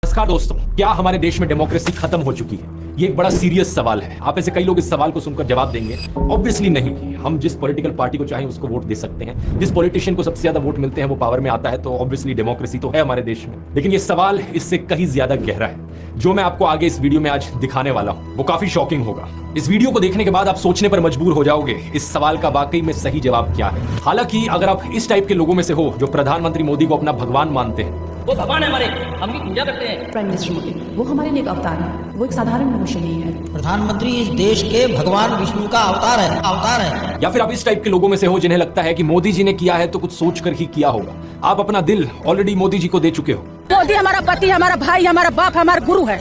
नमस्कार दोस्तों, क्या हमारे देश में डेमोक्रेसी खत्म हो चुकी है? ये एक बड़ा सीरियस सवाल है। आप ऐसे कई लोग इस सवाल को सुनकर जवाब देंगे, ऑब्वियसली नहीं। हम जिस पॉलिटिकल पार्टी को चाहें उसको वोट दे सकते हैं, जिस पॉलिटिशियन को सबसे ज्यादा वोट मिलते हैं वो पावर में आता है, तो ऑब्वियसली डेमोक्रेसी तो है हमारे देश में। लेकिन ये सवाल इससे कहीं ज्यादा गहरा है। जो मैं आपको आगे इस वीडियो में आज दिखाने वाला हूं वो काफी शॉकिंग होगा। इस वीडियो को देखने के बाद आप सोचने पर मजबूर हो जाओगे इस सवाल का वाकई में सही जवाब क्या है। हालांकि अगर आप इस टाइप के लोगों में से हो जो प्रधानमंत्री मोदी को अपना भगवान मानते हैं, वो भगवान है हमारे, हम भी पूजा करते हैं। प्राइम मिनिस्टर मोदी वो हमारे लिए एक अवतार है, वो एक साधारण मनुष्य नहीं है। प्रधानमंत्री इस देश के भगवान विष्णु का अवतार है। या फिर आप इस टाइप के लोगों में से हो जिन्हें लगता है कि मोदी जी ने किया है तो कुछ सोचकर ही किया होगा। आप अपना दिल ऑलरेडी मोदी जी को दे चुके हो। मोदी हमारा पति, हमारा भाई, हमारा बाप, हमारा गुरु है।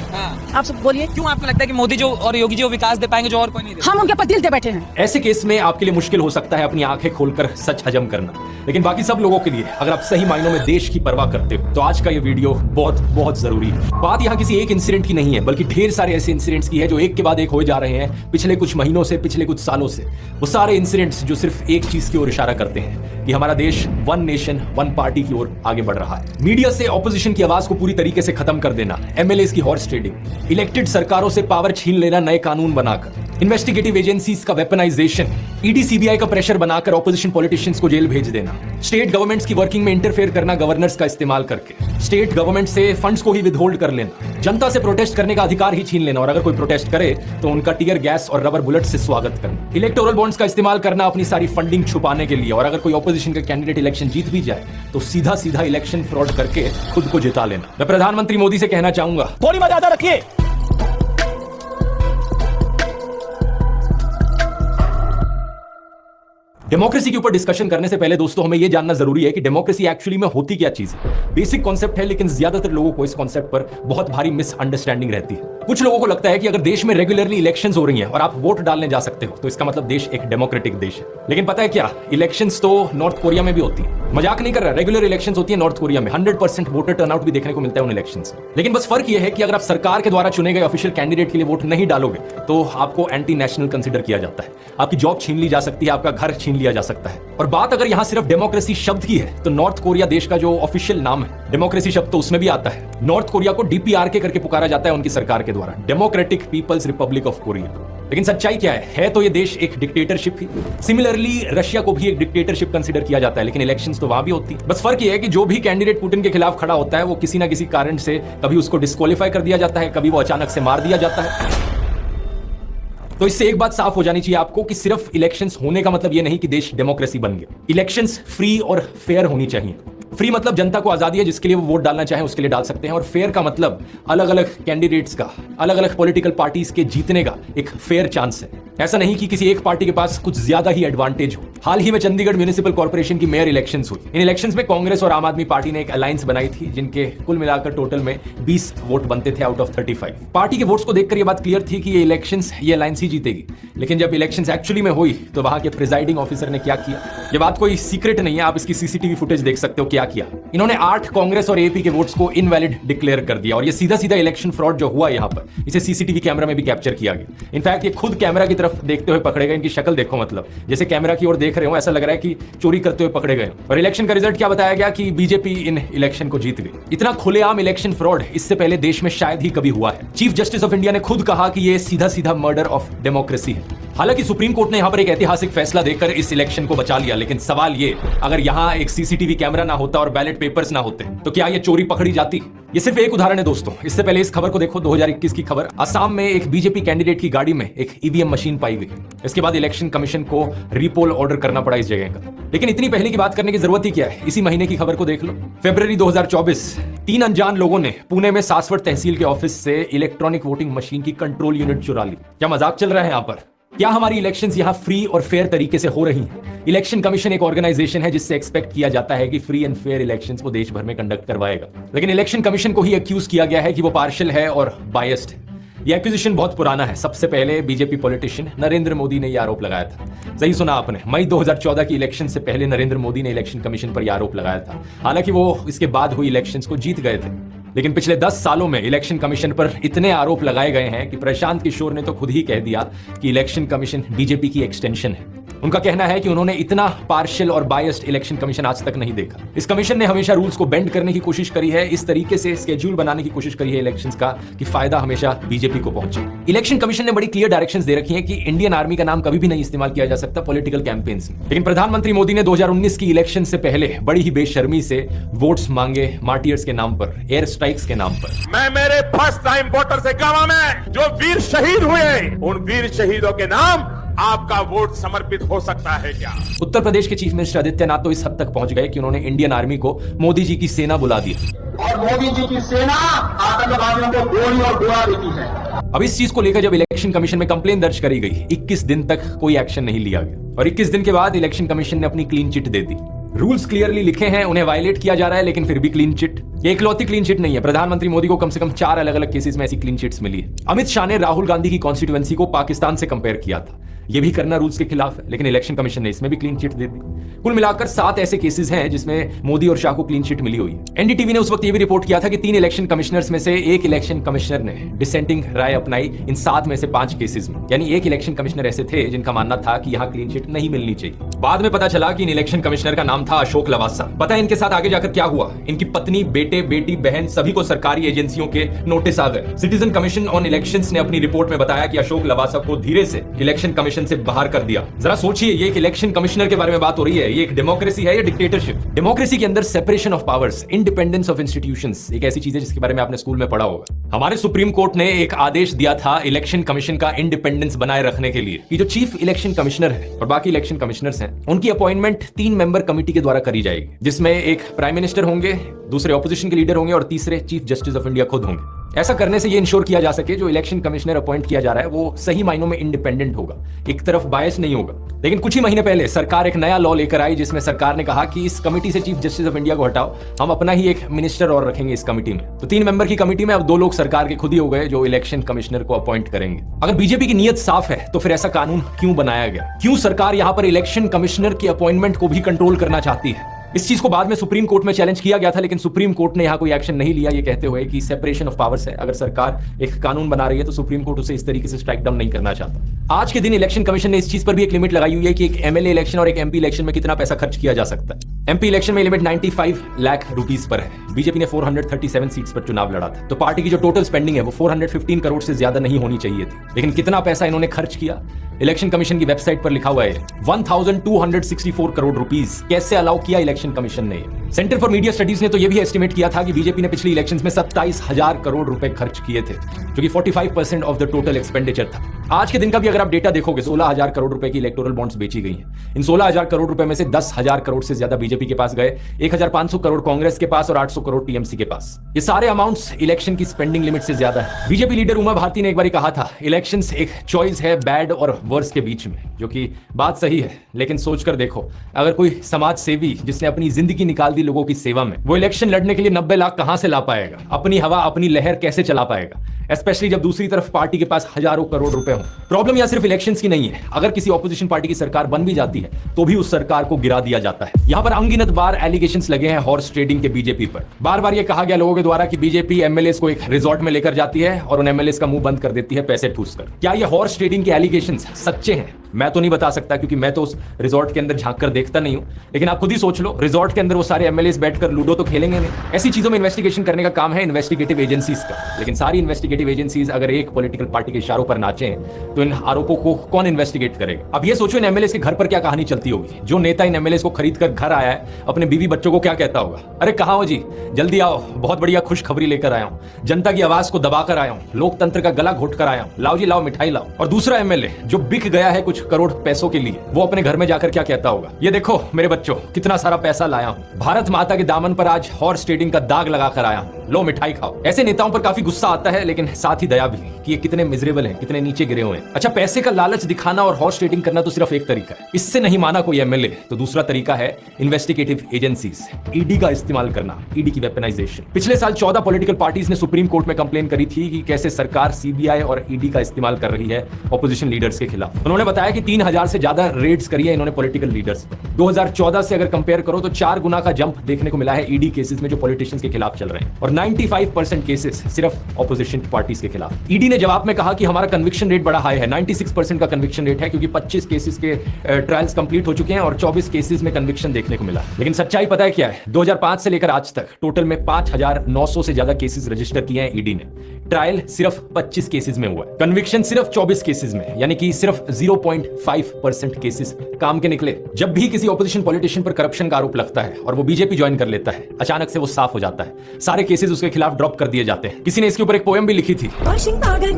आप सब बोलिए, क्यों आपको लगता है कि मोदी जो और योगी जी वो विकास दे पाएंगे जो और कोई नहीं दे? हम उनके पर दिल दे बैठे हैं। ऐसे केस में आपके लिए मुश्किल हो सकता है अपनी आंखें खोलकर सच हजम करना, लेकिन बाकी सब लोगों के लिए अगर आप सही मायनों में देश की परवाह करते हो तो आज का ये वीडियो बहुत बहुत जरूरी है। बात यहाँ किसी एक इंसिडेंट की नहीं है, बल्कि ढेर सारे ऐसे इंसिडेंट्स की है जो एक के बाद एक हो जा रहे हैं पिछले कुछ महीनों से, पिछले कुछ सालों से। वो सारे इंसिडेंट्स जो सिर्फ एक चीज की ओर इशारा करते हैं कि हमारा देश वन नेशन वन पार्टी की ओर आगे बढ़ रहा है। मीडिया से ऑपोजिशन की आवाज को पूरी तरीके से खत्म कर देना, एमएलएस की हॉर्स ट्रेडिंग, इलेक्टेड सरकारों से पावर छीन लेना नए कानून बनाकर, इन्वेस्टिगेटिव एजेंसीज का वेपनाइजेशन, ईडी सीबीआई का प्रेशर बनाकर ऑपोजिशन पॉलिटिशियंस को जेल भेज देना, स्टेट गवर्नमेंट्स की वर्किंग में इंटरफेयर करना गवर्नर्स का इस्तेमाल करके, स्टेट गवर्नमेंट से फंड्स को ही विदहोल्ड कर लेना, जनता से प्रोटेस्ट करने का अधिकार ही छीन लेना और अगर कोई प्रोटेस्ट करे तो उनका टीयर गैस और रबर बुलेट से स्वागत करना, इलेक्टोरल बॉन्ड्स का इस्तेमाल करना अपनी सारी फंडिंग छुपाने के लिए, और अगर कोई ऑपोजिशन का कैंडिडेट इलेक्शन जीत भी जाए तो सीधा सीधा इलेक्शन फ्रॉड करके खुद को जिता लेना। मैं प्रधानमंत्री मोदी से कहना चाहूंगा, थोड़ी मर्यादा रखिए। डेमोक्रेसी के ऊपर डिस्कशन करने से पहले दोस्तों हमें यह जानना जरूरी है कि डेमोक्रेसी एक्चुअली में होती क्या चीज है। बेसिक कॉन्सेप्ट है, लेकिन ज्यादातर लोगों को इस कॉन्सेप्ट पर बहुत भारी मिसअंडरस्टैंडिंग रहती है। कुछ लोगों को लगता है कि अगर देश में रेगुलरली इलेक्शंस हो रही हैं और आप वोट डालने जा सकते हो तो इसका मतलब देश एक डेमोक्रेटिक देश है। लेकिन पता है क्या, इलेक्शंस तो नॉर्थ कोरिया में भी होती है। मजाक नहीं कर रहा, रेगुलर इलेक्शंस होती है नॉर्थ कोरिया में। 100% वोटर टर्नआउट भी देखने को मिलता है उन इलेक्शंस में। लेकिन बस फर्क यह है कि अगर आप सरकार के द्वारा चुने गए ऑफिशियल कैंडिडेट के लिए वोट नहीं डालोगे तो आपको एंटी नेशनल कंसिडर किया जाता है, आपकी जॉब छीन ली जा सकती है, आपका घर छीन लिया जा सकता है। और बात अगर यहां सिर्फ डेमोक्रेसी शब्द की है तो नॉर्थ कोरिया देश का जो ऑफिशियल नाम है, डेमोक्रेसी शब्द तो उसमें भी आता है। नॉर्थ कोरिया को डीपीआरके करके पुकारा जाता है उनकी सरकार के द्वारा, democratic people's republic of Korea. लेकिन सच्चाई क्या है तो ये देश एक डिक्टेटरशिप ही। सिमिलरली रशिया को भी एक डिक्टेटरशिप कंसीडर किया जाता है, लेकिन इलेक्शंस तो वहां भी होती है। बस फर्क ये है कि जो भी कैंडिडेट पुतिन के खिलाफ खड़ा होता है वो किसी ना किसी कारण से कभी उसको डिस्क्वालीफाई कर दिया जाता है, कभी वो अचानक से मार दिया जाता है। तो इससे एक बात साफ हो जानी चाहिए आपको कि सिर्फ इलेक्शंस होने का मतलब ये नहीं कि देश डेमोक्रेसी बन गया। इलेक्शंस फ्री और फेयर होनी चाहिए। फ्री मतलब जनता को आजादी है, जिसके लिए वो वोट डालना चाहे उसके लिए डाल सकते हैं, और फेयर का मतलब अलग अलग कैंडिडेट्स का, अलग अलग पॉलिटिकल पार्टीज के जीतने का एक फेयर चांस है। ऐसा नहीं कि किसी एक पार्टी के पास कुछ ज्यादा ही एडवांटेज हो। हाल ही में चंडीगढ़ म्युनिसिपल कॉर्पोरेशन की मेयर इलेक्शंस हुई। इन इलेक्शंस में कांग्रेस और आम आदमी पार्टी ने एक अलायंस बनाई थी जिनके कुल मिलाकर टोटल में 20 वोट बनते थे आउट ऑफ 35। पार्टी के वोट्स को देखकर यह बात क्लियर थी कि ये इलेक्शंस ये अलायंस ही जीतेगी। लेकिन जब इलेक्शंस एक्चुअली में हुई तो वहां के प्रिजाइडिंग ऑफिसर ने क्या किया, ये बात कोई सीक्रेट नहीं है, आप इसकी सीसीटीवी फुटेज देख सकते हो। क्या किया इन्होंने, 8 कांग्रेस और एपी के वोट्स को इनवैलिड डिक्लेयर कर दिया। और ये सीधा सीधा इलेक्शन फ्रॉड जो हुआ यहां पर, इसे सीसीटीवी कैमरा में भी कैप्चर किया गया। इनफैक्ट ये खुद कैमरा की तरफ देखते हुए पकड़े गए। इनकी शक्ल देखो, मतलब जैसे कैमरा की ओर देख रहे हो, ऐसा लग रहा है कि चोरी करते हुए पकड़े गए। और इलेक्शन का रिजल्ट क्या बताया गया कि बीजेपी इन इलेक्शन को जीत गई। इतना खुलेआम इलेक्शन फ्रॉड इससे पहले देश में शायद ही कभी हुआ है। चीफ जस्टिस ऑफ इंडिया ने खुद कहा कि यह सीधा सीधा मर्डर ऑफ डेमोक्रेसी है। हालांकि सुप्रीम कोर्ट ने यहां पर एक ऐतिहासिक फैसला देकर इस इलेक्शन को बचा लिया, लेकिन सवाल ये, अगर यहां एक सीसीटीवी कैमरा ना होता और बैलेट पेपर्स ना होते तो क्या ये चोरी पकड़ी जाती? ये सिर्फ एक उदाहरण है दोस्तों। इससे पहले इस खबर को देखो, 2021 की खबर। असम में एक बीजेपी कैंडिडेट की गाड़ी में एक ईवीएम मशीन पाई गई। इसके बाद इलेक्शन कमीशन को रीपोल ऑर्डर करना पड़ा इस जगह का। लेकिन इतनी पहले की बात करने की जरूरत ही क्या है, इसी महीने की खबर को देख लो। फरवरी 2024, 3 अनजान लोगों ने पुणे में सासवट तहसील के ऑफिस से इलेक्ट्रॉनिक वोटिंग मशीन की कंट्रोल यूनिट चुरा ली। क्या मजाक चल रहा है यहां पर? क्या हमारी इलेक्शंस यहां फ्री और फेयर तरीके से हो रही हैं? इलेक्शन कमीशन एक ऑर्गेनाइजेशन है जिससे एक्सपेक्ट किया जाता है कि फ्री एंड फेयर इलेक्शंस को देश भर में कंडक्ट करवाएगा। लेकिन इलेक्शन कमीशन को ही एक्यूज किया गया है कि वो पार्शियल है और बायस्ड है। ये एक्यूजिशन बहुत पुराना है। सबसे पहले बीजेपी पॉलिटिशियन नरेंद्र मोदी ने यह आरोप लगाया था। सही सुना आपने, मई 2014 की इलेक्शन से पहले नरेंद्र मोदी ने इलेक्शन कमीशन पर यह आरोप लगाया था। हालांकि वो इसके बाद हुई इलेक्शंस को जीत गए थे। लेकिन पिछले 10 सालों में इलेक्शन कमीशन पर इतने आरोप लगाए गए हैं कि प्रशांत किशोर ने तो खुद ही कह दिया कि इलेक्शन कमीशन बीजेपी की एक्सटेंशन है। उनका कहना है कि उन्होंने इतना पार्शियल और बायस्ड इलेक्शन कमीशन आज तक नहीं देखा। इस कमीशन ने हमेशा रूल्स को बेंड करने की कोशिश करी है, इस तरीके से स्केड्यूल बनाने की कोशिश करी है इलेक्शंस का कि फायदा हमेशा बीजेपी को पहुंचे। इलेक्शन कमीशन ने बड़ी क्लियर डायरेक्शंस दे रखी हैं कि इंडियन आर्मी का नाम कभी भी नहीं इस्तेमाल किया जा सकता पॉलिटिकल कैंपेन्स में। लेकिन प्रधानमंत्री मोदी ने 2019 की इलेक्शन से पहले बड़ी ही बेशर्मी से वोट्स मांगे मार्टियर्स के नाम पर, एयर स्ट्राइक्स के नाम पर। मैं मेरे फर्स्ट टाइम वोटर से कहूंगा, मैं जो वीर शहीद हुए उन वीर शहीदों के नाम आपका वोट समर्पित हो सकता है क्या? उत्तर प्रदेश के चीफ मिनिस्टर आदित्यनाथ तो इस हद तक पहुंच गए कि उन्होंने इंडियन आर्मी को मोदी जी की सेना बुला दी और मोदी जी की सेना आतंकवादियों को गोली और गोला देती है। अब इस चीज को लेकर जब इलेक्शन कमीशन में कंप्लेन दर्ज करी गई, 21 दिन तक कोई एक्शन नहीं लिया गया और 21 दिन के बाद इलेक्शन कमीशन ने अपनी क्लीन चिट दे दी। रूल्स क्लियरली लिखे हैं, उन्हें वायलेट किया जा रहा है, लेकिन फिर भी क्लीन चिट। ये इकलौती क्लीन चिट नहीं है, प्रधानमंत्री मोदी को कम से कम 4 अलग अलग केसेस में ऐसी क्लीन चिट्स मिली है। अमित शाह ने राहुल गांधी की कॉन्स्टिट्यूएंसी को पाकिस्तान से कंपेयर किया था, ये भी करना रूल्स के खिलाफ है, लेकिन इलेक्शन कमीशन ने इसमें भी क्लीन चिट दे दी। कुल मिलाकर 7 ऐसे केसेस हैं जिसमें मोदी और शाह को क्लीन चिट मिली हुई है। एनडीटीवी ने उस वक्त ये भी रिपोर्ट किया था कि 3 इलेक्शन कमिश्नर्स में से एक इलेक्शन कमिश्नर ने डिसेंटिंग राय अपनाई इन 7 में से 5 केसेस में, यानी एक इलेक्शन कमिश्नर ऐसे थे जिनका मानना था कि यहाँ क्लीन चिट नहीं मिलनी चाहिए। बाद में पता चला कि इन इलेक्शन कमिश्नर का नाम था अशोक लवासा। पता है इनके साथ आगे जाकर क्या हुआ? इनकी पत्नी, बेटे, बेटी, बहन सभी को सरकारी एजेंसियों के नोटिस आ गए। सिटीजन कमीशन ऑन इलेक्शंस ने अपनी रिपोर्ट में बताया कि अशोक लवासा को धीरे से इलेक्शन कमीशन से बाहर कर दिया। जरा सोचिए, ये एक इलेक्शन कमिश्नर के बारे में बात हो रही है, ये एक डेमोक्रेसी है या डिक्टेटरशिप? डेमोक्रेसी के अंदर separation of powers, independence of institutions एक ऐसी चीज है जिसके बारे में आपने स्कूल में पढ़ा होगा। हमारे सुप्रीम कोर्ट ने एक आदेश दिया था इलेक्शन कमीशन का इंडिपेंडेंस बनाए रखने के लिए कि जो चीफ इलेक्शन कमिश्नर है और बाकी इलेक्शन कमिश्नर्स हैं, उनकी अपॉइंटमेंट 3 मेंबर कमिटी के द्वारा करी जाएगी, जिसमें एक प्राइम मिनिस्टर होंगे, दूसरे ऑपोजिशन के लीडर होंगे और तीसरे चीफ जस्टिस ऑफ इंडिया खुद होंगे। ऐसा करने से ये इंश्योर किया जा सके जो इलेक्शन कमिश्नर अपॉइंट किया जा रहा है वो सही मायनों में इंडिपेंडेंट होगा, एक तरफ बायस नहीं होगा। लेकिन कुछ ही महीने पहले सरकार एक नया लॉ लेकर आई जिसमें सरकार ने कहा कि इस कमेटी से चीफ जस्टिस ऑफ इंडिया को हटाओ, हम अपना ही एक मिनिस्टर और रखेंगे इस कमेटी में। तो 3 मेंबर की कमेटी में अब 2 लोग सरकार के खुद ही हो गए जो इलेक्शन कमिश्नर को अपॉइंट करेंगे। अगर बीजेपी की नीयत साफ है तो फिर ऐसा कानून क्यों बनाया गया? क्यों सरकार यहां पर इलेक्शन कमिश्नर की अपॉइंटमेंट को भी कंट्रोल करना चाहती है? इस चीज को बाद में सुप्रीम कोर्ट में चैलेंज किया गया था, लेकिन सुप्रीम कोर्ट ने यहां कोई एक्शन नहीं लिया, ये कहते हुए कि सेपरेशन ऑफ पावर्स है। अगर सरकार एक कानून बना रही है तो सुप्रीम कोर्ट उसे इस तरीके से स्ट्राइक डाउन नहीं करना चाहता। आज के दिन इलेक्शन कमीशन ने इस चीज पर भी एक लिमिट लगाई हुई है कि एक एमएलए इलेक्शन और एक एमपी इलेक्शन में कितना पैसा खर्च किया जा सकता है। एमपी इलेक्शन में लिमिट 95 लाख रुपीस पर है। बीजेपी ने 437 सीट्स पर चुनाव लड़ा था, तो पार्टी की जो टोटल स्पेंडिंग है वो 415 करोड़ से ज्यादा नहीं होनी चाहिए थी। लेकिन कितना पैसा इन्होंने खर्च किया? इलेक्शन कमीशन की वेबसाइट पर लिखा हुआ है 1264 करोड़ रुपीस। कैसे अलाउ किया इलेक्शन कमीशन ने? सेंटर फॉर मीडिया स्टडीज ने तो यह भी एस्टिमेट किया था कि बीजेपी ने पिछली इलेक्शंस में 27,000 करोड़ रुपए खर्च किए थे, जो कि 45% ऑफ द टोटल एक्सपेंडिचर था। आज के दिन का भी अगर आप डेटा देखोगे, 16,000 करोड़ रुपए की इलेक्टोरल बॉन्ड्स बेची गई हैं। इन 16,000 करोड़ रुपए में से 10,000 करोड़ से ज्यादा बीजेपी के पास गए, 1,500 करोड़ कांग्रेस के पास और 800 करोड़ टीएमसी के पास। ये सारे अमाउंट्स इलेक्शन की स्पेंडिंग लिमिट से ज्यादा है। बीजेपी लीडर उमा भारती ने एक बार कहा था, इलेक्शंस एक चॉइस है बैड और वर्स के बीच में, जो कि बात सही है। लेकिन सोचकर देखो, अगर कोई समाज सेवी जिसने अपनी जिंदगी निकाल दी लोगों की सेवा में, वो इलेक्शन लड़ने के लिए 90 लाख कहां से ला पाएगा? अपनी हवा, अपनी लहर कैसे चला पाएगा? स्पेशली जब दूसरी तरफ पार्टी के पास हजारों करोड़ रुपए हो। प्रॉब्लम यहाँ सिर्फ इलेक्शंस की नहीं है, अगर किसी ऑपोजिशन पार्टी की सरकार बन भी जाती है तो भी उस सरकार को गिरा दिया जाता है। यहाँ पर अनगिनत बार एलिगेशंस लगे हैं हॉर्स ट्रेडिंग के बीजेपी पर। बार बार ये कहा गया लोगों के द्वारा कि बीजेपी एमएलएस को एक रिजॉर्ट में लेकर जाती है और उन एमएलएस का मुंह बंद कर देती है पैसे ठूसकर। क्या ये हॉर्स ट्रेडिंग के एलिगेशंस सच्चे हैं? मैं तो नहीं बता सकता क्योंकि मैं तो उस रिजॉर्ट के अंदर झांक कर देखता नहीं हूं, लेकिन आप खुद ही सोच लो, रिजॉर्ट के अंदर वो सारे एमएलएस बैठकर लूडो तो खेलेंगे नहीं। ऐसी चीजों में इन्वेस्टिगेशन करने का काम है इन्वेस्टिगेटिव एजेंसीज का, लेकिन सारी इन्वेस्टिगेटिव एजेंसीज अगर एक पॉलिटिकल पार्टी के इशारों पर नाचें तो इन आरोपों को कौन इन्वेस्टिगेट करेगा? अब ये सोचो इन एमएलएस के घर पर क्या कहानी चलती होगी। जो नेता इन एमएलएस को खरीद कर घर आया है, अपने बीवी बच्चों को क्या कहता होगा? अरे कहां हो जी, जल्दी आओ, बहुत बढ़िया खुशखबरी लेकर आया हूं, जनता की आवाज को दबाकर आया हूं, लोकतंत्र का गला घोट कर आया हूं, लाओ जी लाओ मिठाई लाओ। और दूसरा एमएलए जो बिक गया है कुछ करोड़ पैसों के लिए, वो अपने घर में जाकर क्या कहता होगा? ये देखो मेरे बच्चों, कितना सारा पैसा लाया हूं, भारत माता के दामन पर आज हॉर्स ट्रेडिंग का दाग लगाकर आया हूं, लो मिठाई खाओ। ऐसे नेताओं पर काफी गुस्सा आता है, लेकिन साथ ही दया भी कि ये कितने मिजरेबल हैं, कितने नीचे गिरे हुए हैं। अच्छा, पैसे का लालच दिखाना और हॉर्स ट्रेडिंग करना तो सिर्फ एक तरीका है, इससे नहीं माना कोई एमएलए तो दूसरा तरीका है इन्वेस्टिगेटिव एजेंसीज, ईडी का इस्तेमाल करना, ईडी की वेपनाइजेशन। पिछले साल 14 पॉलिटिकल पार्टीज ने सुप्रीम कोर्ट में कंप्लेन करी थी कि कैसे सरकार सीबीआई और ईडी का इस्तेमाल कर रही है ऑपोजिशन लीडर्स के खिलाफ। उन्होंने बताया कि 3000 से ज्यादा रेड्स करी है इन्होंने पॉलिटिकल लीडर्स पर। 2014 से अगर कंपेयर करो तो 4 गुना का जंप देखने को मिला है ईडी केसेस में जो पॉलिटिशियंस के खिलाफ चल रहे हैं। और 95% केसेस सिर्फ ऑपोजिशन पार्टीज के खिलाफ। ईडी ने जवाब में कहा कि हमारा कन्विक्शन रेट बड़ा हाई है, 96% का कन्विक्शन रेट है, क्योंकि 25 केसेस के ट्रायल्स कंप्लीट हो चुके हैं और 24 केसेस में कन्विक्शन देखने को मिला। लेकिन सच्चाई पता है क्या है? 2005 से लेकर आज तक टोटल में 5900 से ज्यादा केसेस रजिस्टर किए हैं ईडी ने। ट्रायल सिर्फ 25 केसेस में हुआ है, कन्विक्शन सिर्फ 24 केसेस में, यानी कि सिर्फ 0.5% केसेस काम के निकले। जब भी किसी ऑपोजिशन पॉलिटिशियन पर करप्शन का आरोप लगता है और वो बीजेपी ज्वाइन कर लेता है, अचानक से वो साफ हो जाता है, सारे केसेस उसके खिलाफ ड्रॉप कर दिए जाते हैं। किसी ने इसके ऊपर एक पोएम भी लिखी थी, वॉशिंग पाउडर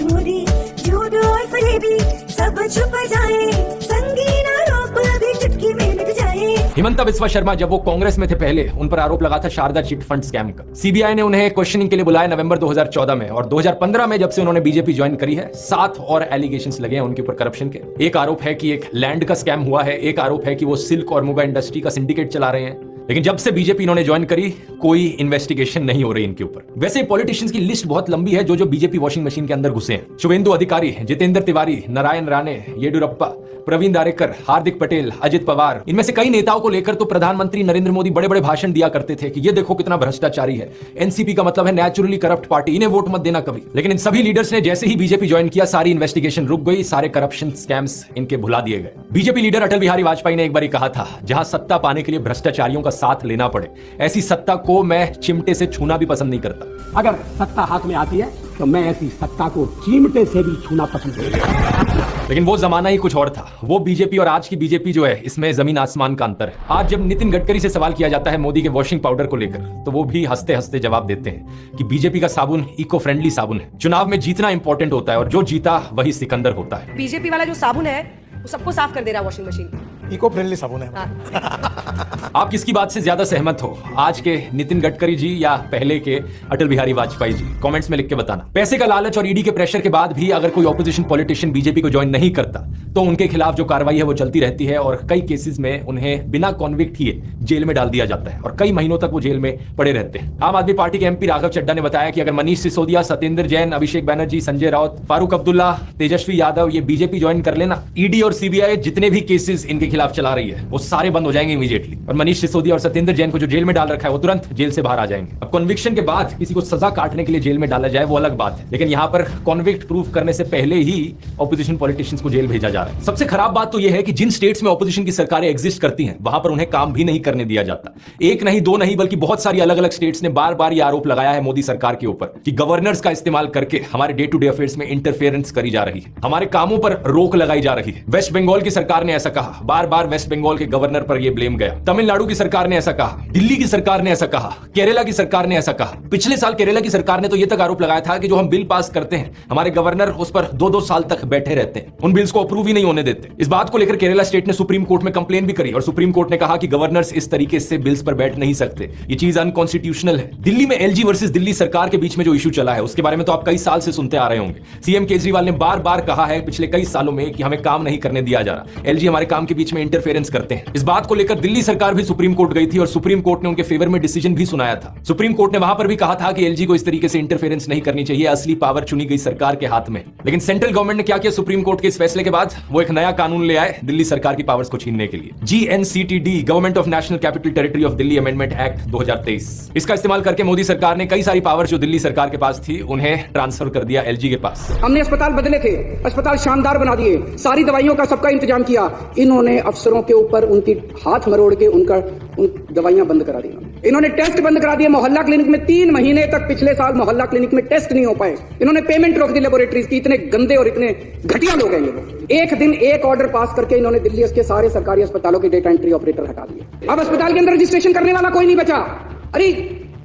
मोदी, झूठ और फरेबी सब छुप जाए, संगीन आरोप अभी चुटकी में मिट जाए। हिमंता बिस्वा शर्मा जब वो कांग्रेस में थे पहले, उन पर आरोप लगा था शारदा चिट फंड स्कैम का। सीबीआई ने उन्हें क्वेश्चनिंग के लिए बुलाया नवंबर 2014 में, और 2015 में जब से उन्होंने बीजेपी ज्वाइन करी है, 7 और एलिगेशंस लगे हैं उनके ऊपर करप्शन के। एक आरोप है कि एक लैंड का स्कैम हुआ है, एक आरोप है कि वो सिल्क और मुगा इंडस्ट्री का सिंडिकेट चला रहे हैं। लेकिन जब से बीजेपी इन्होंने ज्वाइन करी, कोई इन्वेस्टिगेशन नहीं हो रही इनके ऊपर। वैसे पॉलिटिशियंस की लिस्ट बहुत लंबी है जो बीजेपी वॉशिंग मशीन के अंदर घुसे हैं। शुभेंदु अधिकारी, जितेंद्र तिवारी, नारायण राणे, येडियुरप्पा, प्रवीण दारेकर, हार्दिक पटेल, अजित पवार, इनमें से कई नेताओं को लेकर तो प्रधानमंत्री नरेंद्र मोदी बड़े बड़े भाषण दिया करते थे कि ये देखो कितना भ्रष्टाचारी है, एनसीपी का मतलब है नेचुरली करप्ट पार्टी, इन्हें वोट मत देना कभी। लेकिन इन सभी लीडर्स ने जैसे ही बीजेपी ज्वाइन किया, सारी इन्वेस्टिगेशन रुक गई, सारे करप्शन स्कैम्स इनके भुला दिए गए। बीजेपी लीडर अटल बिहारी वाजपेयी ने एक बार कहा था, जहां सत्ता पाने के लिए भ्रष्टाचारियों का साथ लेना पड़े, ऐसी सत्ता को मैं चिमटे से छूना भी पसंद नहीं करता। अगर सत्ता हाथ में आती है तो मैं ऐसी सत्ता को चिमटे से भी छूना पसंद नहीं करता। लेकिन वो जमाना ही कुछ और था। वो बीजेपी और आज की बीजेपी जो है, इसमें जमीन आसमान का अंतर है। आज जब नितिन गडकरी से सवाल किया जाता है मोदी के वॉशिंग पाउडर को लेकर, तो वो भी हंसते हंसते जवाब देते हैं कि बीजेपी का साबुन इको फ्रेंडली साबुन है। चुनाव में जीतना इंपॉर्टेंट होता है और जो जीता वही सिकंदर होता है। बीजेपी वाला जो साबुन है वो सबको साफ कर दे रहा है वॉशिंग मशीन। इको फ्रेंडली साबुन है। आप किसकी बात से ज्यादा सहमत हो, आज के नितिन गडकरी जी या पहले के अटल बिहारी वाजपेयी जी? कमेंट्स में लिख के बताना। पैसे का लालच और ईडी के प्रेशर के बाद भी अगर कोई ऑपोजिशन पॉलिटिशियन बीजेपी को ज्वाइन नहीं करता, तो उनके खिलाफ जो कार्रवाई है वो चलती रहती है और कई केसेस में उन्हें बिना कॉन्विक्ट किए जेल में डाल दिया जाता है और कई महीनों तक वो जेल में पड़े रहते हैं। आम आदमी पार्टी के एमपी राघव चड्ढा ने बताया कि अगर मनीष सिसोदिया, सत्येंद्र जैन, अभिषेक बैनर्जी, संजय राउत, फारूक अब्दुल्ला, तेजस्वी यादव ये बीजेपी ज्वाइन कर लेना, ईडी और सीबीआई जितने भी केसेस इनके खिलाफ चला रही है वो सारे बंद हो जाएंगे इमीडिएटली, और मनीष सिसोदिया और सत्येंद्र जैन को जो जेल में डाल रखा है वो तुरंत जेल से बाहर आ जाएंगे। अब कन्विक्शन के बाद किसी को सजा काटने के लिए जेल में डाला जाए वो अलग बात है, लेकिन यहाँ पर कॉन्विक्ट प्रूफ करने से पहले ही ऑपोजिशन पॉलिटिशियंस को जेल भेजा जा रहा है। सबसे खराब बात तो यह है कि जिन स्टेट्स में ऑपोजिशन की सरकारें एग्जिस्ट करती हैं, वहां पर उन्हें काम भी नहीं करने दिया जाता। एक नहीं, दो नहीं, बल्कि बहुत सारी अलग अलग स्टेट्स ने बार बार यह आरोप लगाया है मोदी सरकार के ऊपर कि गवर्नर्स का इस्तेमाल करके हमारे डे टू डे अफेयर्स में इंटरफेरेंस करी जा रही है, हमारे कामों पर रोक लगाई जा रही है। वेस्ट बंगाल की सरकार ने ऐसा कहा, बार बार वेस्ट बंगाल के गवर्नर पर यह ब्लेम गया। तमिलनाडु की सरकार ने ऐसा कहा, दिल्ली की सरकार ने ऐसा कहा, केरला की सरकार ने ऐसा कहा। पिछले साल केरला की सरकार ने तो यह तक आरोप लगाया था कि जो हम बिल पास करते हैं, हमारे गवर्नर उस पर 2-2 साल तक बैठे रहते हैं, उन बिल्स को अप्रूव ही नहीं होने देते। इस बात को लेकर केरला स्टेट ने सुप्रीम कोर्ट में कंप्लेन भी करी और सुप्रीम कोर्ट ने कहा कि गवर्नर्स इस तरीके से बिल्स पर बैठ नहीं सकते, ये चीज अनकॉन्स्टिट्यूशनल है। दिल्ली में एलजी वर्सेस दिल्ली सरकार के बीच में जो इशू चला है, उसके बारे में तो आप कई साल से सुनते आ रहे होंगे। सीएम केजरीवाल ने बार बार कहा है पिछले कई सालों में कि हमें काम नहीं करने दिया जा रहा, एलजी हमारे काम के बीच में इंटरफेरेंस करते हैं। इस बात को लेकर दिल्ली सरकार भी सुप्रीम कोर्ट गई थी और सुप्रीम कोर्ट ने उनके फेवर में डिसीजन भी सुनाया था। सुप्रीम कोर्ट ने वहां पर भी कहा था कि एलजी को इस तरीके से इंटरफेरेंस नहीं करनी चाहिए, असली पावर चुनी गई सरकार के हाथ में। लेकिन सेंट्रल गवर्नमेंट ने क्या किया सुप्रीम कोर्ट के इस फैसले के बाद? वो एक नया कानून ले आए दिल्ली सरकार की पावर्स को छीनने के लिए, GNCTD, government of national capital territory of Delhi amendment act 2023। इसका इस्तेमाल करके मोदी सरकार ने कई सारी पावर्स जो दिल्ली सरकार के पास थी उन्हें ट्रांसफर कर दिया एलजी के पास। हमने अस्पताल बदले थे, अस्पताल शानदार बना दिए, सारी दवाइयों का सबका इंतजाम किया। इन्होंने अफसरों के ऊपर उनकी हाथ मरोड़ के उन दवाइयां बंद करा दी। इन्होंने टेस्ट बंद करा दिए। मोहल्ला क्लिनिक में 3 महीने तक पिछले साल मोहल्ला क्लिनिक में टेस्ट नहीं हो पाए। इन्होंने पेमेंट रोक दी लेबोरेटरीज की। इतने गंदे और इतने घटिया लोग हैं ये लोग। एक दिन एक ऑर्डर पास करके इन्होंने दिल्ली के सारे सरकारी अस्पतालों के डेटा एंट्री ऑपरेटर हटा दिए। अब अस्पताल के अंदर रजिस्ट्रेशन करने वाला कोई नहीं बचा। अरे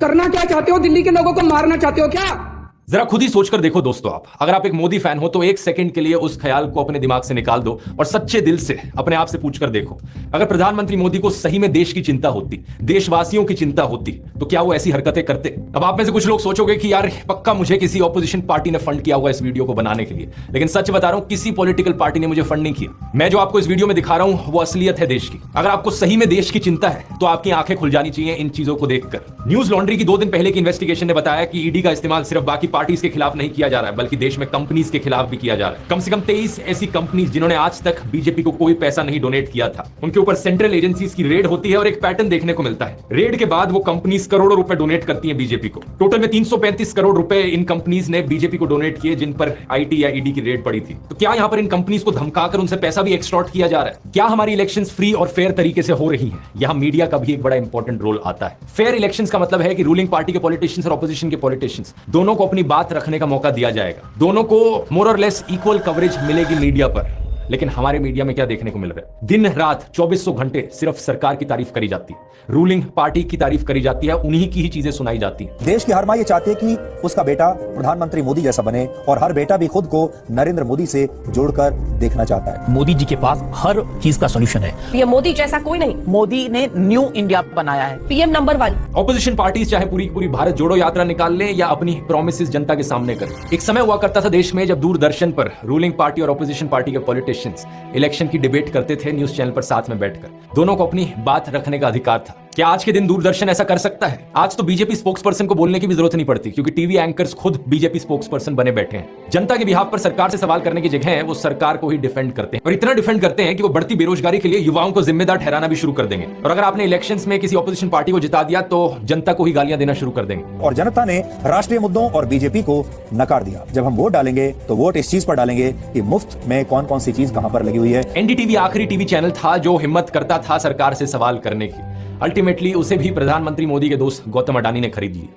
करना क्या चाहते हो? दिल्ली के लोगों को मारना चाहते हो क्या? जरा खुद ही सोचकर देखो दोस्तों, आप अगर आप एक मोदी फैन हो तो एक सेकंड के लिए उस ख्याल को अपने दिमाग से निकाल दो और सच्चे दिल से अपने आप से पूछकर देखो, अगर प्रधानमंत्री मोदी को सही में देश की चिंता होती, देशवासियों की चिंता होती, तो क्या वो ऐसी हरकतें करते? अब आप में से कुछ लोग सोचोगे कि यार पक्का मुझे किसी ऑपोजिशन पार्टी ने फंड किया होगा इस वीडियो को बनाने के लिए, लेकिन सच बता रहा हूं किसी पॉलिटिकल पार्टी ने मुझे फंड नहीं किया। मैं जो आपको इस वीडियो में दिखा रहा हूं वो असलियत है देश की। अगर आपको सही में देश की चिंता है तो आपकी आंखें खुल जानी चाहिए इन चीजों को देखकर। न्यूज लॉन्ड्री की 2 दिन पहले की इन्वेस्टिगेशन ने बताया कि ईडी का इस्तेमाल सिर्फ बाकी पार्टीज के खिलाफ नहीं किया जा रहा है, बल्कि देश में कंपनीज के खिलाफ भी किया जा रहा है। कम से कम 23 ऐसी कंपनीज जिन्होंने आज तक बीजेपी को कोई पैसा नहीं डोनेट किया था, उनके ऊपर सेंट्रल एजेंसीज की रेड होती है और एक पैटर्न देखने को मिलता है। रेड के बाद वो कंपनीज करोड़ों रुपए डोनेट करती है बीजेपी को। टोटल में 335 करोड़ रुपए इन कंपनीज ने बीजेपी को डोनेट किए, जिन पर आईटी या ईडी की रेड पड़ी थी। तो क्या यहां पर इन कंपनीज को धमकाकर उनसे पैसा भी एक्सटॉर्ट किया जा रहा है? क्या हमारी इलेक्शंस फ्री और फेयर तरीके से हो रही हैं? यहां मीडिया का भी एक बड़ा इंपॉर्टेंट रोल आता है। फेयर इलेक्शंस का मतलब है कि रूलिंग पार्टी के पॉलिटिशियंस और ऑपोजिशन के पॉलिटिशियंस दोनों को अपनी बात रखने का मौका दिया जाएगा, दोनों को मोर और लेस इक्वल कवरेज मिलेगी मीडिया पर। लेकिन हमारे मीडिया में क्या देखने को मिल रहा है? दिन रात 2400 घंटे सिर्फ सरकार की तारीफ करी जाती है, रूलिंग पार्टी की तारीफ करी जाती है, उन्हीं की ही चीजें सुनाई जाती हैं। देश की हर मां ये चाहती है कि उसका बेटा प्रधानमंत्री मोदी जैसा बने, और हर बेटा भी खुद को नरेंद्र मोदी से जोड़कर देखना चाहता है। मोदी जी के पास हर चीज का सॉल्यूशन है। पीएम मोदी जैसा कोई नहीं। मोदी ने न्यू इंडिया बनाया है, पीएम नंबर 1। ऑपोजिशन पार्टीज चाहे पूरी पूरी भारत जोड़ो यात्रा निकाल लें या अपनी प्रॉमिसेस जनता के सामने करें। एक समय हुआ करता था देश में जब दूरदर्शन पर रूलिंग पार्टी और ऑपोजिशन पार्टी के पॉलिटिशियंस इलेक्शन की डिबेट करते थे न्यूज चैनल पर साथ में बैठकर। दोनों को अपनी बात रखने का अधिकार था। क्या आज के दिन दूरदर्शन ऐसा कर सकता है? आज तो बीजेपी स्पोक्सपर्सन को बोलने की भी जरूरत नहीं पड़ती, क्योंकि टीवी एंकर्स खुद बीजेपी स्पोक्सपर्सन बने बैठे हैं। जनता के बिहाफ पर सरकार से सवाल करने की जगह वो सरकार को ही डिफेंड करते हैं, और इतना डिफेंड करते हैं कि वो बढ़ती बेरोजगारी के लिए युवाओं को जिम्मेदार ठहराना भी शुरू कर देंगे। और अगर आपने इलेक्शंस में किसी ऑपोजिशन पार्टी को जिता दिया तो जनता को ही गालियां देना शुरू कर देंगे। और जनता ने राष्ट्रीय मुद्दों और बीजेपी को नकार दिया। जब हम वोट डालेंगे तो वोट इस चीज पर डालेंगे कि मुफ्त में कौन कौन सी चीज कहां पर लगी हुई है। एनडीटीवी आखिरी टीवी चैनल था जो हिम्मत करता था सरकार से सवाल करने की। अल्टीमेटली उसे भी प्रधानमंत्री मोदी के दोस्त गौतम अडानी ने खरीद ली।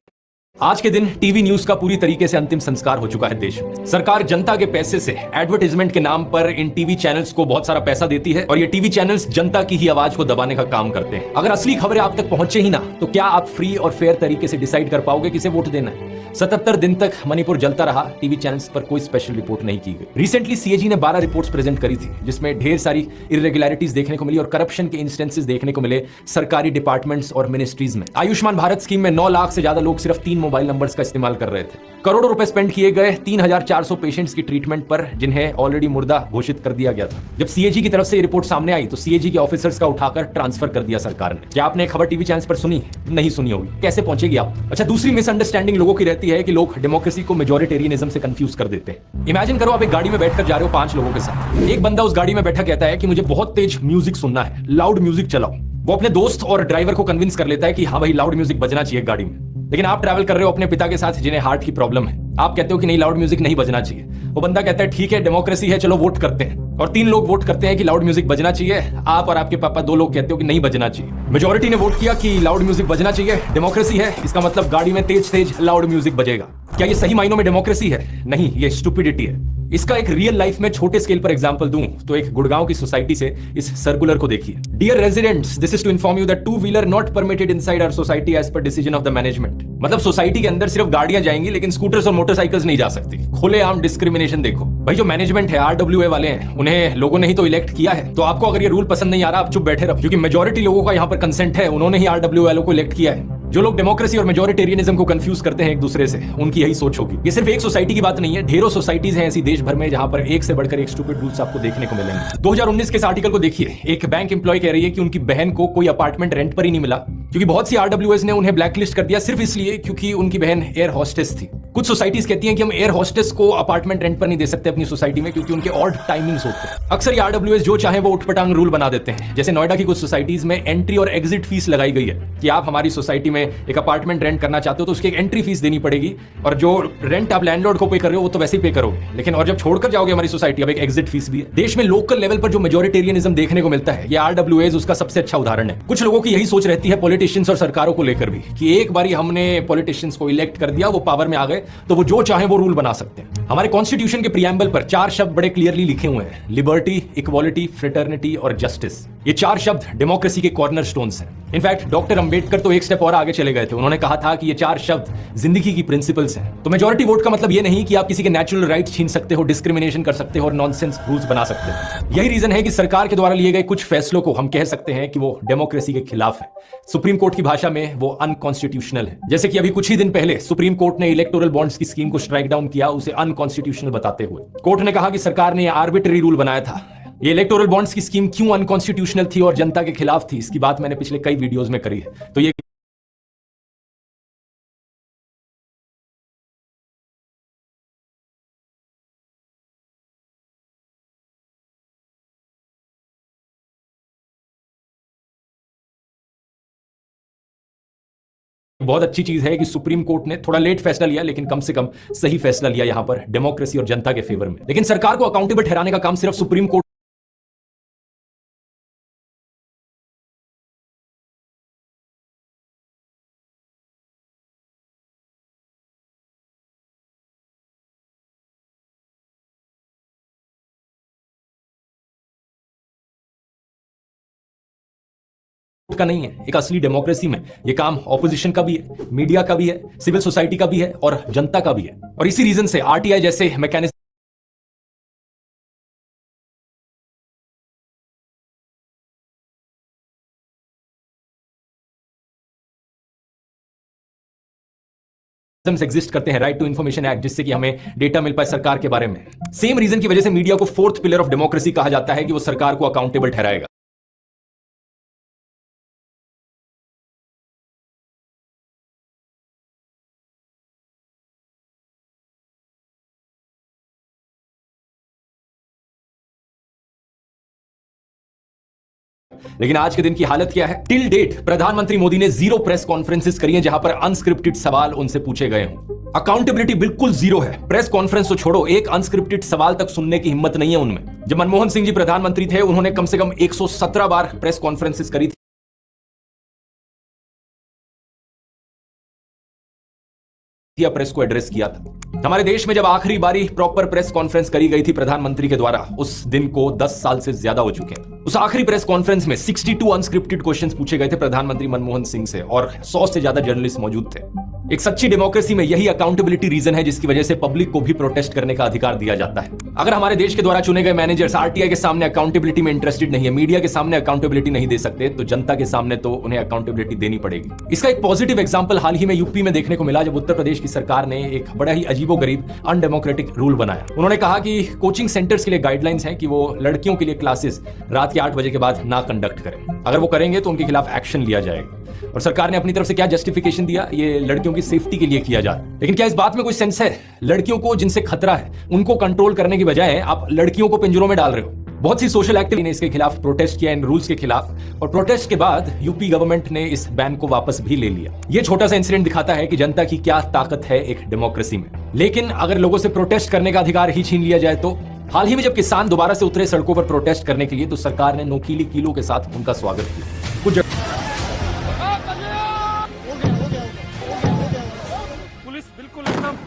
आज के दिन टीवी न्यूज का पूरी तरीके से अंतिम संस्कार हो चुका है देश में। सरकार जनता के पैसे से एडवर्टाइजमेंट के नाम पर इन टीवी चैनल्स को बहुत सारा पैसा देती है, और ये टीवी चैनल्स जनता की ही आवाज को दबाने का काम करते हैं। अगर असली खबरें आप तक पहुंचे ही ना, तो क्या आप फ्री और फेयर तरीके से डिसाइड कर पाओगे किसे वोट देना है? 77 दिन तक मणिपुर जलता रहा, टीवी चैनल्स पर कोई स्पेशल रिपोर्ट नहीं की गई। रिसेंटली सीएजी ने 12 रिपोर्ट्स प्रेजेंट करी थी, जिसमें ढेर सारी इरेगुलरिटीज देखने को मिली और करप्शन के इंस्टेंसेस देखने को मिले सरकारी डिपार्टमेंट्स और मिनिस्ट्रीज में। आयुष्मान भारत स्कीम में 9 लाख से ज्यादा लोग सिर्फ 3 मोबाइल नंबर्स का इस्तेमाल कर रहे थे। करोड़ों रुपए स्पेंड किए गए 3400 पेशेंट्स की ट्रीटमेंट पर, जिन्हें ऑलरेडी मुर्दा घोषित कर दिया गया था। जब सीएजी की तरफ से ये रिपोर्ट सामने आई तो सीएजी के ऑफिसर्स का उठाकर ट्रांसफर कर दिया सरकार ने। क्या आपने खबर टीवी चैनल्स पर सुनी? नहीं सुनी होगी, कैसे पहुंचेगी आप? अच्छा, दूसरी मिसअंडरस्टैंडिंग लोगों की रहती है कि लोग डेमोक्रेसी को मेजॉरिटेरियनिज्म से कंफ्यूज कर देते हैं। इमेजिन करो आप एक गाड़ी में बैठकर जा रहे हो 5 लोगों के साथ। एक बंदा उस गाड़ी में बैठा कहता है कि मुझे बहुत तेज म्यूजिक सुनना है, लाउड म्यूजिक चलाओ। वो अपने दोस्त और ड्राइवर को कन्विंस कर लेता है कि हाँ भाई लाउड म्यूजिक बजना चाहिए गाड़ी में। लेकिन आप ट्रैवल कर रहे हो अपने पिता के साथ जिन्हें हार्ट की प्रॉब्लम है। आप कहते हो कि नहीं, लाउड म्यूजिक नहीं बजना चाहिए। वो बंदा कहता है ठीक है, डेमोक्रेसी है, चलो वोट करते हैं। और 3 लोग वोट करते हैं कि लाउड म्यूजिक बजना चाहिए। आप और आपके पापा 2 लोग कहते हो कि नहीं बजना चाहिए। मेजॉरिटी ने वोट किया कि लाउड म्यूजिक बजना चाहिए, डेमोक्रेसी है, इसका मतलब गाड़ी में तेज तेज लाउड म्यूजिक बजेगा। क्या ये सही मायनों में डेमोक्रेसी है? नहीं, ये स्टुपिडिटी है। इसका एक रियल लाइफ में छोटे स्केल पर एग्जांपल दूं तो एक गुड़गांव की सोसाइटी से इस सर्कुलर को देखिए। Dear residents, this is to inform you that 2 wheeler not permitted inside our society as per decision of the management. मतलब सोसाइटी के अंदर सिर्फ गाड़ियां जाएंगी, लेकिन स्कूटर्स और मोटरसाइकिल्स नहीं जा सकती। खुलेआम डिस्क्रिमिनेशन देखो भाई। जो मैनेजमेंट है, आरडब्ल्यूए वाले हैं, उन्हें लोगों ने ही तो इलेक्ट किया है। तो आपको अगर ये रूल पसंद नहीं आ रहा, आप चुप बैठे रहो, क्योंकि मेजॉरिटी लोगों का यहाँ पर कंसेंट है, उन्होंने ही आरडब्ल्यूए वालों को इलेक्ट किया है। जो लोग डेमोक्रेसी और मेजॉरिटेरियनिज्म को कंफ्यूज करते हैं एक दूसरे से, उनकी यही सोच होगी। ये सिर्फ एक सोसाइटी की बात नहीं है, ढेरों सोसाइटीज हैं ऐसी देश भर में जहां पर एक से बढ़कर एक स्टूपिड रूल्स आपको देखने को मिलेंगे। 2019 के इस आर्टिकल को देखिए। एक बैंक एम्प्लॉय कह रही है कि उनकी बहन को कोई अपार्टमेंट रेंट पर ही नहीं मिला, क्योंकि बहुत सी आरडब्ल्यूएस ने उन्हें ब्लैकलिस्ट कर दिया सिर्फ इसलिए क्योंकि उनकी बहन एयर हॉस्टेस थी। कुछ सोसाइटीज कहती हैं कि हम एयर हॉस्टेस को अपार्टमेंट रेंट पर नहीं दे सकते अपनी सोसाइटी में, क्योंकि उनके ऑड टाइमिंग्स होते हैं। अक्सर ये आरडब्ल्यूएस जो चाहे वो उठपटांग रूल बना देते हैं। जैसे नोएडा की कुछ सोसाइटीज में एंट्री और एग्जिट फीस लगाई गई है कि आप हमारी सोसाइटी में एक अपार्टमेंट रेंट करना चाहते हो तो उसकी एक एंट्री फीस देनी पड़ेगी, और जो रेंट आप लैंडलॉर्ड को पे कर रहे हो वो तो वैसे ही पे करोगे, लेकिन और जब छोड़कर जाओगे हमारी सोसाइटी, अब एक एग्जिट फीस भी है। देश में लोकल लेवल पर जो मेजॉरिटेरियनिज्म देखने को मिलता है, ये आरडब्ल्यूएस उसका सबसे अच्छा उदाहरण है। कुछ लोगों की यही सोच रहती है पॉलिटिशियंस और सरकारों को लेकर भी, कि एक बारी हमने पॉलिटिशियंस को इलेक्ट कर दिया, वो पावर में आ गए, तो वो जो चाहे वो रूल बना सकते हैं। हमारे कॉन्स्टिट्यूशन के प्रियम्बल पर 4 शब्द बड़े क्लियरली लिखे हुए हैं, लिबर्टी, इक्वालिटी, फ्रेटर्निटी और जस्टिस। ये 4 शब्द डेमोक्रेसी के कॉर्नरस्टोन्स हैं। इनफैक्ट डॉक्टर अंबेडकर तो एक स्टेप और आगे चले गए थे। उन्होंने कहा था कि ये 4 शब्द जिंदगी की प्रिंसिपल्स हैं। तो मेजॉरिटी वोट का मतलब ये नहीं कि आप किसी के नेचुरल राइट्स छीन सकते हो, डिस्क्रिमिनेशन कर सकते हो और नॉनसेंस रूल्स बना सकते हो। यही रीजन है कि सरकार के द्वारा लिए गए कुछ फैसलों को हम कह सकते हैं कि वो डेमोक्रेसी के खिलाफ है। सुप्रीम कोर्ट की भाषा में वो अनकॉन्स्टिट्यूशनल है। जैसे कि अभी कुछ ही दिन पहले सुप्रीम कोर्ट ने इलेक्टोरल बॉन्ड्स की स्कीम को स्ट्राइक डाउन किया, उसे अनकॉन्स्टिट्यूशनल बताते हुए। कोर्ट ने कहा कि सरकार ने आर्बिट्ररी रूल बनाया था। ये इलेक्टोरल बॉन्ड्स की स्कीम क्यों अनकॉन्स्टिट्यूशनल थी और जनता के खिलाफ थी, इसकी बात मैंने पिछले कई वीडियोस में करी है। तो ये बहुत अच्छी चीज है कि सुप्रीम कोर्ट ने थोड़ा लेट फैसला लिया, लेकिन कम से कम सही फैसला लिया यहां पर डेमोक्रेसी और जनता के फेवर में। लेकिन सरकार को अकाउंटेबल ठहराने का काम सिर्फ सुप्रीम कोर्ट का नहीं है। एक असली डेमोक्रेसी में यह काम ऑपोजिशन का भी है, मीडिया का भी है, सिविल सोसाइटी का भी है और जनता का भी है। और इसी रीजन से आरटीआई जैसे मैकेनिज्म एग्जिस्ट करते हैं, राइट टू इंफॉर्मेशन एक्ट, जिससे कि हमें डेटा मिल पाए सरकार के बारे में। सेम रीजन की वजह से मीडिया को फोर्थ पिलर ऑफ डेमोक्रेसी कहा जाता है कि वो सरकार को अकाउंटेबल ठहराएगा। लेकिन आज के दिन की हालत क्या है? टिल डेट प्रधानमंत्री मोदी ने 0 प्रेस कॉन्फ्रेंसेस करी हैं जहां पर अनस्क्रिप्टेड सवाल उनसे पूछे गए हों। अकाउंटेबिलिटी बिल्कुल जीरो है। प्रेस कॉन्फ्रेंस तो छोड़ो, एक अनस्क्रिप्टेड सवाल तक सुनने की हिम्मत नहीं है उनमें। जब मनमोहन सिंह जी प्रधानमंत्री थे, उन्होंने कम से कम 117 बार प्रेस कॉन्फ्रेंसेस करी थी। प्रेस को एड्रेस किया था। हमारे देश में जब आखिरी बारी प्रॉपर प्रेस कॉन्फ्रेंस करी गई थी प्रधानमंत्री के द्वारा, उस दिन को 10 साल से ज्यादा हो चुके हैं। उस आखिरी प्रेस कॉन्फ्रेंस में 62 अनस्क्रिप्टेड क्वेश्चंस पूछे गए थे प्रधानमंत्री मनमोहन सिंह से और 100 से ज्यादा जर्नलिस्ट मौजूद थे। एक सच्ची डेमोक्रेसी में यही अकाउंटेबिलिटी रीजन है जिसकी वजह से पब्लिक को भी प्रोटेस्ट करने का अधिकार दिया जाता है। अगर हमारे देश के द्वारा चुने गए मैनेजर्स आरटीआई के सामने अकाउंटेबिलिटी में इंटरेस्टेड नहीं है, मीडिया के सामने अकाउंटेबिलिटी नहीं दे सकते, तो जनता के सामने तो उन्हें अकाउंटेबिलिटी देनी पड़ेगी। इसका एक पॉजिटिव एग्जांपल हाल ही में यूपी में देखने को मिला, जब उत्तर प्रदेश की सरकार ने एक बड़ा ही अजीबोगरीब अनडेमोक्रेटिक रूल बनाया। उन्होंने कहा कि कोचिंग सेंटर्स के लिए गाइडलाइंस हैं कि वो लड़कियों के लिए क्लासेस रात के 8 बजे के बाद ना कंडक्ट करें। अगर वो करेंगे तो उनके खिलाफ एक्शन लिया जाएगा। और सरकार ने अपनी तरफ से क्या जस्टिफिकेशन दिया? ये लड़कियों की सेफ्टी के लिए किया जा रहा है। लेकिन क्या इस बात में कोई सेंस है? लड़कियों को जिनसे खतरा है उनको कंट्रोल करने की बजाय आप लड़कियों को पिंजरों में डाल रहे हो। बहुत सी सोशल एक्टिविटी ने इसके खिलाफ प्रोटेस्ट किया, इन रूल्स के खिलाफ, और प्रोटेस्ट के बाद यूपी गवर्नमेंट ने इस बैन को वापस भी ले लिया। ये छोटा सा इंसिडेंट दिखाता है कि जनता की क्या ताकत है एक डेमोक्रेसी में। लेकिन अगर लोगों से प्रोटेस्ट करने का अधिकार ही छीन लिया जाए तो? हाल ही में जब किसान दोबारा से उतरे सड़कों पर प्रोटेस्ट करने के लिए, तो सरकार ने नोकीली कीलों के साथ उनका स्वागत किया। कुछ पुलिस बिल्कुल एकदम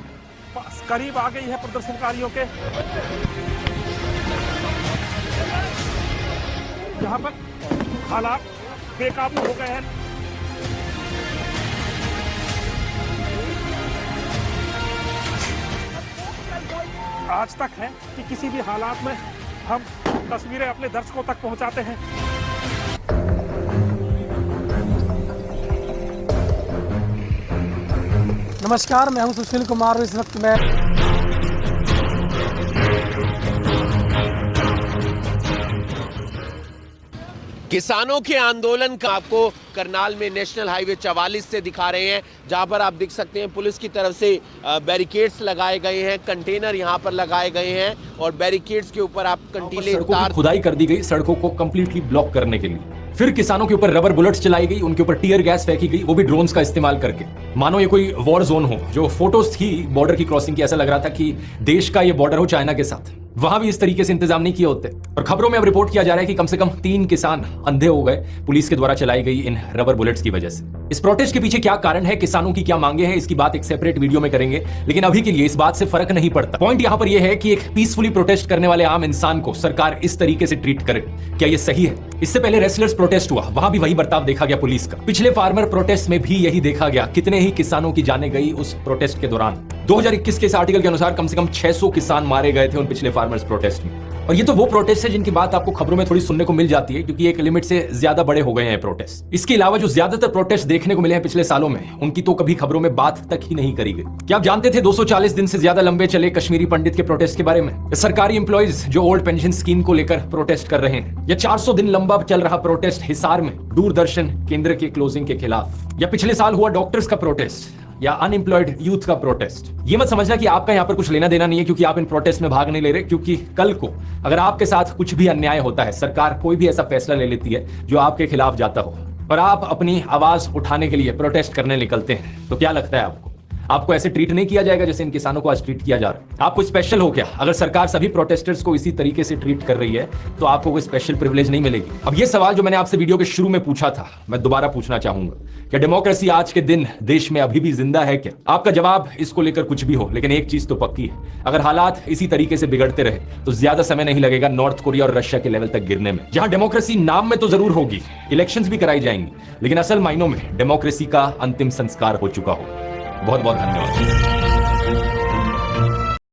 करीब आ गई है प्रदर्शनकारियों के। यहाँ पर हालात बेकाबू हो गए हैं। आज तक है कि किसी भी हालात में हम तस्वीरें अपने दर्शकों तक पहुंचाते हैं। नमस्कार, मैं हूं सुशील कुमार। इस वक्त मैं किसानों के आंदोलन का आपको करनाल में नेशनल हाईवे 44 से दिखा रहे हैं, जहां पर आप देख सकते हैं पुलिस की तरफ से बैरिकेड्स लगाए गए हैं, कंटेनर यहां पर लगाए गए हैं और बैरिकेड्स के ऊपर आप कंटीले तार खुदाई कर दी गई सड़कों को कंप्लीटली ब्लॉक करने के लिए। फिर किसानों के ऊपर रबर बुलेट्स चलाई गई, उनके ऊपर टीयर गैस फेंकी गई, वो भी ड्रोन्स का इस्तेमाल करके। मानो ये कोई वॉर जोन हो। जो फोटोज थी बॉर्डर की क्रॉसिंग की, ऐसा लग रहा था कि देश का ये बॉर्डर हो चाइना के साथ। वहां भी इस तरीके से इंतजाम नहीं किए होते। और खबरों में अब रिपोर्ट किया जा रहा है कि कम से कम 3 किसान अंधे हो गए पुलिस के द्वारा चलाई गई इन रबर बुलेट्स की वजह से। इस प्रोटेस्ट के पीछे क्या कारण है, किसानों की क्या मांगे हैं, इसकी बात एक सेपरेट वीडियो में करेंगे। लेकिन अभी के लिए इस बात से फर्क नहीं पड़ता। पॉइंट यहां पर यह है कि एक पीसफुली प्रोटेस्ट करने वाले आम इंसान को सरकार इस तरीके से ट्रीट करे, क्या यह सही है? इससे पहले रेसलर्स प्रोटेस्ट हुआ, वहां भी वही बर्ताव देखा गया पुलिस का। पिछले फार्मर प्रोटेस्ट में भी यही देखा गया। कितने ही किसानों की जानें गई उस प्रोटेस्ट के दौरान। 2021 के इस आर्टिकल के अनुसार कम से कम 600 किसान मारे गए थे उन पिछले फार्मर्स प्रोटेस्ट में। और ये तो वो प्रोटेस्ट है जिनकी बात आपको खबरों में थोड़ी सुनने को मिल जाती है, क्योंकि एक लिमिट से ज्यादा बड़े हो गए हैं प्रोटेस्ट। इसके अलावा जो ज्यादातर प्रोटेस्ट देखने को मिले हैं पिछले सालों में, उनकी तो कभी खबरों में बात तक ही नहीं करी गई। क्या आप जानते थे 240 दिन से ज्यादा लंबे चले कश्मीरी पंडित के प्रोटेस्ट के बारे में? सरकारी एम्प्लॉइज जो ओल्ड पेंशन स्कीम को लेकर प्रोटेस्ट कर रहे हैं, या 400 दिन लंबा चल रहा प्रोटेस्ट हिसार में दूरदर्शन केंद्र के क्लोजिंग के खिलाफ, या पिछले साल हुआ डॉक्टर्स का प्रोटेस्ट, या अनएम्प्लॉयड यूथ का प्रोटेस्ट। ये मत समझना कि आपका यहाँ पर कुछ लेना देना नहीं है क्योंकि आप इन प्रोटेस्ट में भाग नहीं ले रहे, क्योंकि कल को अगर आपके साथ कुछ भी अन्याय होता है, सरकार कोई भी ऐसा फैसला ले लेती है जो आपके खिलाफ जाता हो, और आप अपनी आवाज उठाने के लिए प्रोटेस्ट करने निकलते हैं, तो क्या लगता है आपको ऐसे ट्रीट नहीं किया जाएगा जैसे इन किसानों को आज ट्रीट किया जा रहा है? आप कोई स्पेशल हो क्या? अगर सरकार सभी प्रोटेस्टर्स को इसी तरीके से ट्रीट कर रही है तो आपको कोई स्पेशल प्रिविलेज नहीं मिलेगी। अब ये सवाल जो मैंने आपसे वीडियो के शुरू में पूछा था, मैं दोबारा पूछना चाहूंगा, क्या डेमोक्रेसी आज के दिन देश में अभी भी जिंदा है क्या? आपका जवाब इसको लेकर कुछ भी हो, लेकिन एक चीज तो पक्की है, अगर हालात इसी तरीके से बिगड़ते रहे तो ज्यादा समय नहीं लगेगा नॉर्थ कोरिया और रशिया के लेवल तक गिरने में। जहां डेमोक्रेसी नाम में तो जरूर होगी, इलेक्शंस भी कराई जाएंगी, लेकिन असल मायनों में डेमोक्रेसी का अंतिम संस्कार हो चुका हो। बहुत बहुत धन्यवाद।